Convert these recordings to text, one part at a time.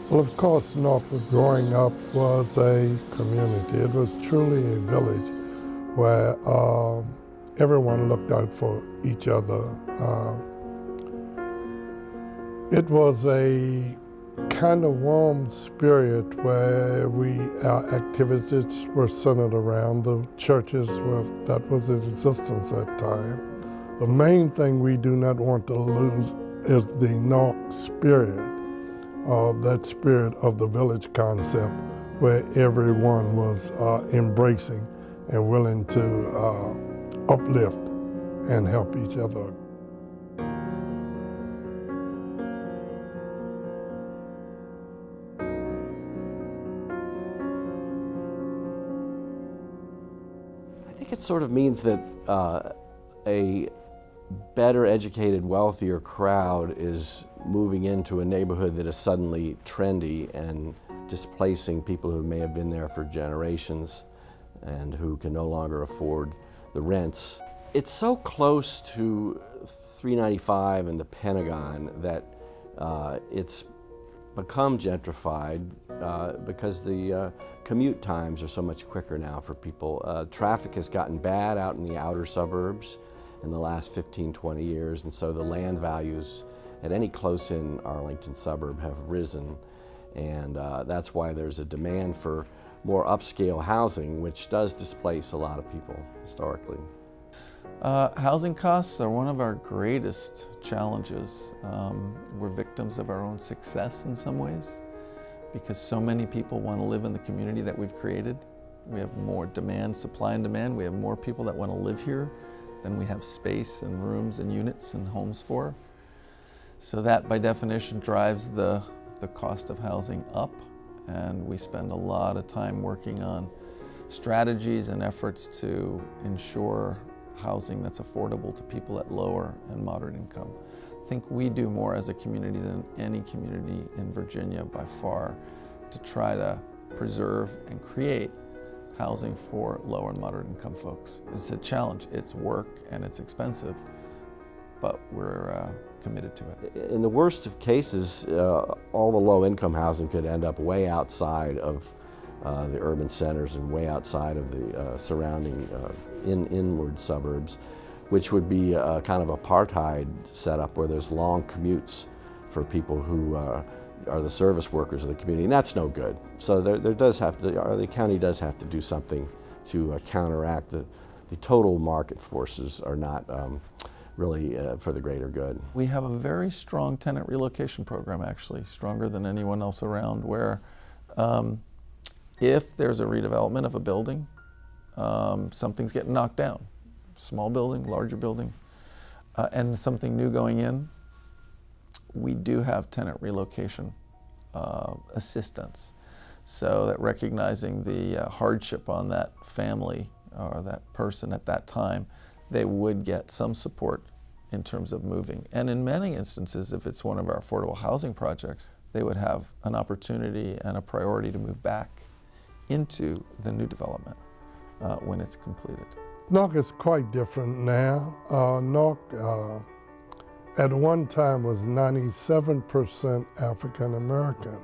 Well, of course, Nauck, growing up, was a community. It was truly a village where everyone looked out for each other. It was a kind of warm spirit where our activities were centered around the churches that was in existence at the time. The main thing we do not want to lose is the Nauck spirit, that spirit of the village concept where everyone was embracing and willing to uplift and help each other. I think it sort of means that a better educated, wealthier crowd is moving into a neighborhood that is suddenly trendy and displacing people who may have been there for generations and who can no longer afford the rents. It's so close to 395 and the Pentagon that it's become gentrified because the commute times are so much quicker now for people. Traffic has gotten bad out in the outer suburbs in the last 15, 20 years, and so the land values at any close-in Arlington suburb have risen, and that's why there's a demand for more upscale housing, which does displace a lot of people historically. Housing costs are one of our greatest challenges. We're victims of our own success in some ways because so many people want to live in the community that we've created. We have more demand, supply and demand. We have more people that want to live here than we have space and rooms and units and homes for. So that by definition drives the cost of housing up, and we spend a lot of time working on strategies and efforts to ensure housing that's affordable to people at lower and moderate income. I think we do more as a community than any community in Virginia by far to try to preserve and create housing for lower and moderate income folks. It's a challenge, it's work and it's expensive, but we're committed to it. In the worst of cases, all the low income housing could end up way outside of the urban centers and way outside of the surrounding inward suburbs, which would be a kind of apartheid setup where there's long commutes for people who are the service workers of the community, and that's no good. So there does have to, the county does have to do something to counteract the total market forces are not really for the greater good. We have a very strong tenant relocation program, actually, stronger than anyone else around, where if there's a redevelopment of a building, something's getting knocked down, small building, larger building, and something new going in, we do have tenant relocation assistance. So that recognizing the hardship on that family or that person at that time, they would get some support in terms of moving. And in many instances, if it's one of our affordable housing projects, they would have an opportunity and a priority to move back into the new development when it's completed. Nauck is quite different now. Nauck at one time was 97% African American.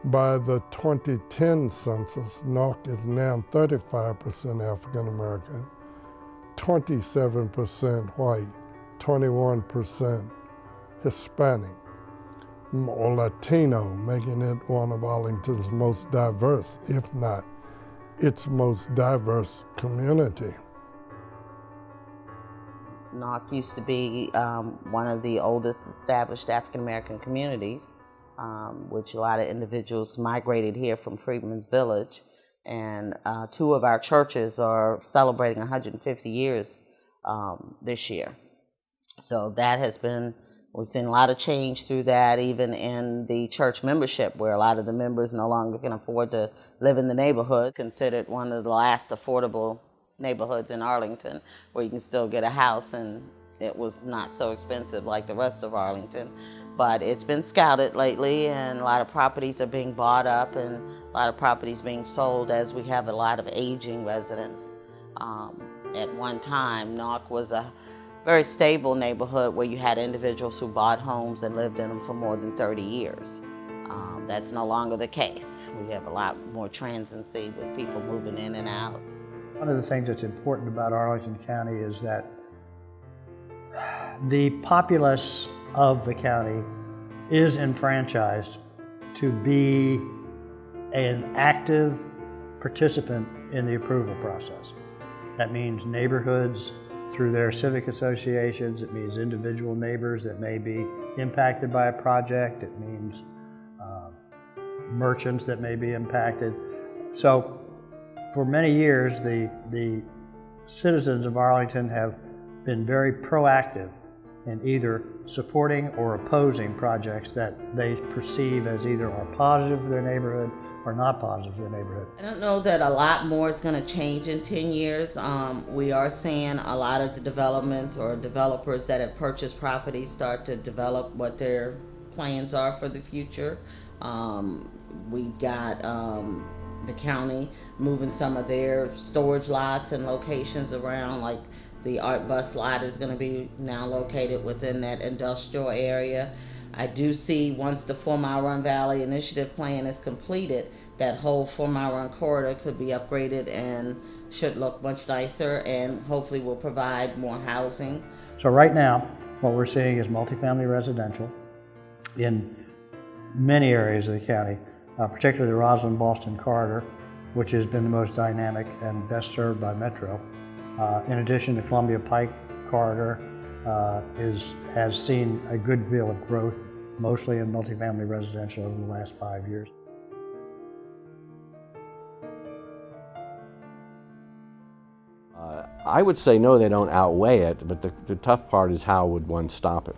By the 2010 census, Nauck is now 35% African American, 27% white, 21% Hispanic or Latino, making it one of Arlington's most diverse, if not its most diverse community. Nauck used to be one of the oldest established African American communities, which a lot of individuals migrated here from Freedman's Village. And two of our churches are celebrating 150 years this year. So that has been, we've seen a lot of change through that, even in the church membership, where a lot of the members no longer can afford to live in the neighborhood. Considered one of the last affordable neighborhoods in Arlington, where you can still get a house and it was not so expensive like the rest of Arlington. But it's been scouted lately, and a lot of properties are being bought up and a lot of properties being sold, as we have a lot of aging residents. At one time, Nauck was a very stable neighborhood where you had individuals who bought homes and lived in them for more than 30 years. That's no longer the case. We have a lot more transiency with people moving in and out. One of the things that's important about Arlington County is that the populace of the county is enfranchised to be an active participant in the approval process. That means neighborhoods through their civic associations. It means individual neighbors that may be impacted by a project. It means merchants that may be impacted. So for many years, the citizens of Arlington have been very proactive in either supporting or opposing projects that they perceive as either are positive for their neighborhood or not positive for their neighborhood. I don't know that a lot more is going to change in 10 years. We are seeing a lot of the developments or developers that have purchased properties start to develop what their plans are for the future. We've got the county moving some of their storage lots and locations around, like the Art Bus lot is going to be now located within that industrial area. I do see once the 4 Mile Run Valley Initiative plan is completed, that whole 4 Mile Run corridor could be upgraded and should look much nicer and hopefully will provide more housing. So right now, what we're seeing is multifamily residential in many areas of the county, particularly the Roslyn-Boston corridor, which has been the most dynamic and best served by Metro. In addition, the Columbia Pike corridor has seen a good deal of growth, mostly in multifamily residential over the last 5 years. I would say no, they don't outweigh it, but the tough part is how would one stop it?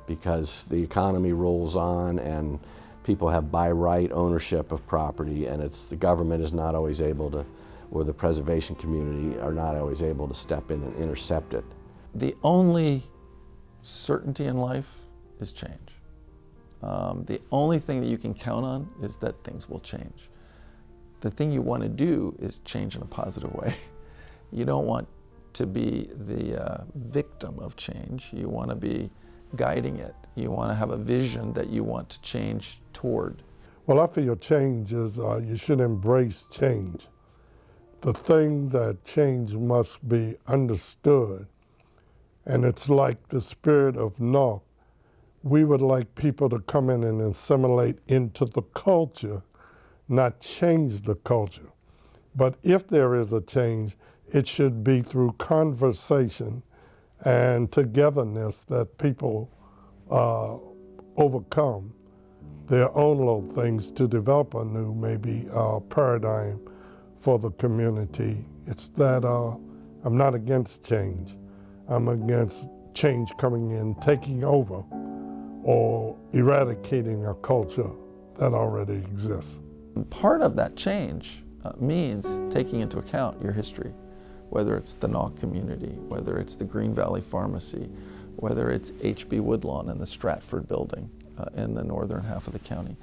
Because the economy rolls on and people have by right ownership of property, and the government is not always able to, or the preservation community are not always able to step in and intercept it. The only certainty in life is change. The only thing that you can count on is that things will change. The thing you want to do is change in a positive way. You don't want to be the victim of change. You want to be guiding it. You want to have a vision that you want to change toward. Well, I feel change is, you should embrace change. The thing that change must be understood, and it's like the spirit of Nauck. We would like people to come in and assimilate into the culture, not change the culture. But if there is a change, it should be through conversation and togetherness that people overcome their own little things to develop a new, maybe, paradigm for the community. It's that I'm not against change. I'm against change coming in, taking over, or eradicating a culture that already exists. Part of that change means taking into account your history, whether it's the Nauck community, whether it's the Green Valley Pharmacy, whether it's HB Woodlawn and the Stratford building in the northern half of the county.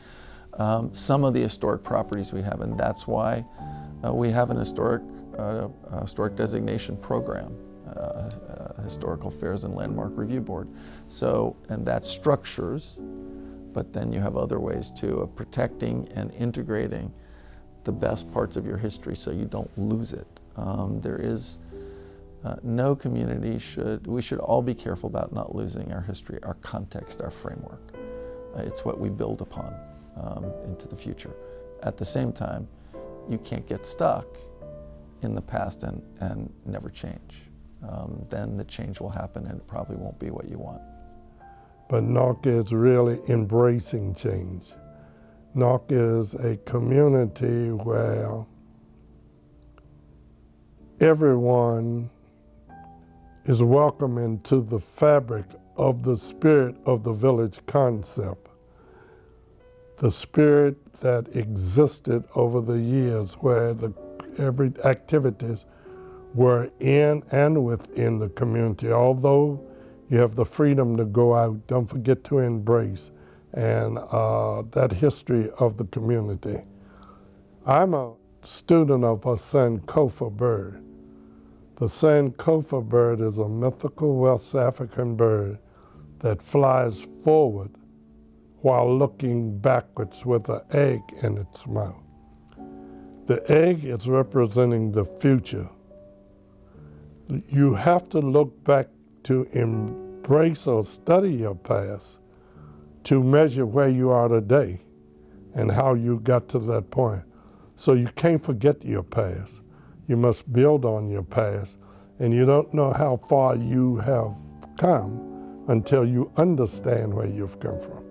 Some of the historic properties we have, and that's why we have an historic designation program, Historical Affairs and Landmark Review Board. So, and that's structures, but then you have other ways too of protecting and integrating the best parts of your history so you don't lose it. There is no community we should all be careful about not losing our history, our context, our framework. It's what we build upon into the future. At the same time, you can't get stuck in the past and never change. Then the change will happen and it probably won't be what you want. But Nauck is really embracing change. Nauck is a community where everyone is welcome into the fabric of the spirit of the village concept. The spirit that existed over the years where every activities were in and within the community. Although you have the freedom to go out, don't forget to embrace and that history of the community. I'm a student of a Sankofa bird. The Sankofa bird is a mythical West African bird that flies forward while looking backwards with an egg in its mouth. The egg is representing the future. You have to look back to embrace or study your past to measure where you are today and how you got to that point. So you can't forget your past. You must build on your past, and you don't know how far you have come until you understand where you've come from.